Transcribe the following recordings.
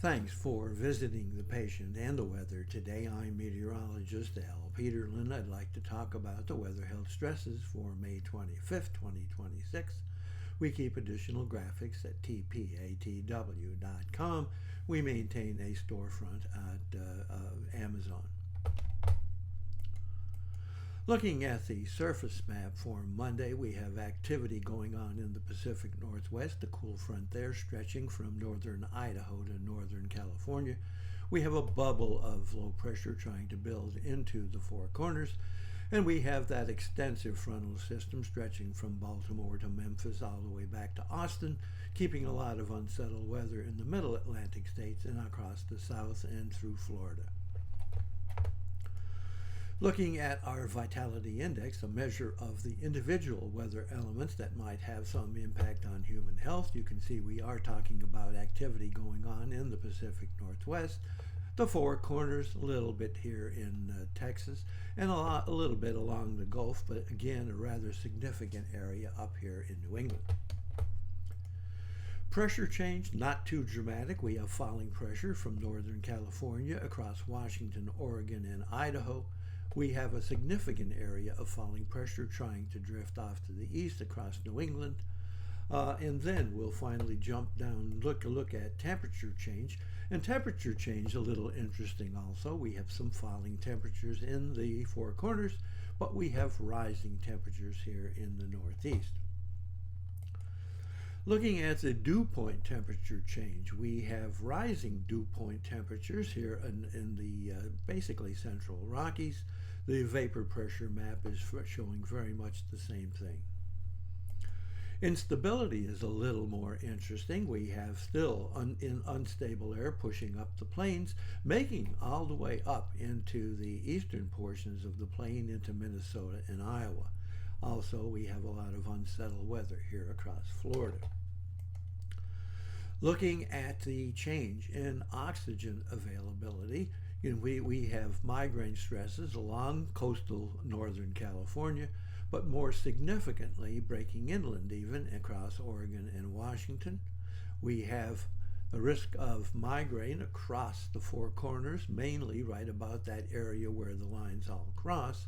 Thanks for visiting the patient and the weather. Today I'm meteorologist Al Peterlin. I'd like to talk about the weather health stresses for May 25th, 2026. We keep additional graphics at tpatw.com. We maintain a storefront at Amazon. Looking at the surface map for Monday, we have activity going on in the Pacific Northwest, the cool front there stretching from northern Idaho to northern California. We have a bubble of low pressure trying to build into the Four Corners, and we have that extensive frontal system stretching from Baltimore to Memphis all the way back to Austin, keeping a lot of unsettled weather in the middle Atlantic states and across the south and through Florida. Looking at our vitality index, a measure of the individual weather elements that might have some impact on human health, you can see we are talking about activity going on in the Pacific Northwest, the Four Corners, a little bit here in Texas, and a little bit along the Gulf, but again, a rather significant area up here in New England. Pressure change, not too dramatic. We have falling pressure from northern California across Washington, Oregon, and Idaho. We have a significant area of falling pressure trying to drift off to the east across New England. And then we'll finally jump down and look at temperature change. And temperature change, a little interesting also. We have some falling temperatures in the Four Corners, but we have rising temperatures here in the Northeast. Looking at the dew point temperature change, we have rising dew point temperatures here in the basically central Rockies. The vapor pressure map is showing very much the same thing. Instability is a little more interesting. We have still unstable air pushing up the plains, making all the way up into the eastern portions of the plain into Minnesota and Iowa. Also, we have a lot of unsettled weather here across Florida. Looking at the change in oxygen availability, we have migraine stresses along coastal northern California, but more significantly breaking inland even across Oregon and Washington. We have a risk of migraine across the Four Corners, mainly right about that area where the lines all cross,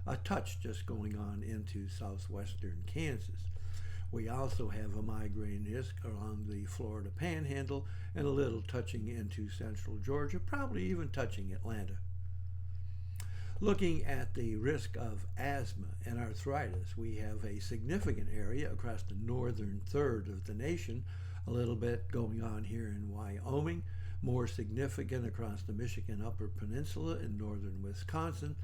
a touch just going on into southwestern Kansas. We also have a migraine risk along the Florida Panhandle and a little touching into central Georgia, probably even touching Atlanta. Looking at the risk of asthma and arthritis, we have a significant area across the northern third of the nation, a little bit going on here in Wyoming, more significant across the Michigan Upper Peninsula in northern Wisconsin,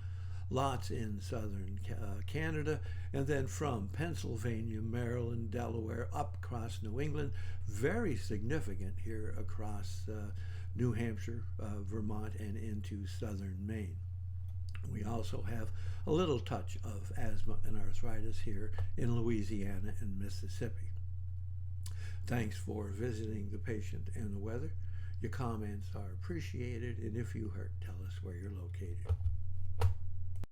lots in southern Canada, and then from Pennsylvania, Maryland, Delaware, up across New England, very significant here across New Hampshire, Vermont, and into southern Maine. We also have a little touch of asthma and arthritis here in Louisiana and Mississippi. Thanks for visiting the patient and the weather. Your comments are appreciated, and if you hurt, tell us where you're located.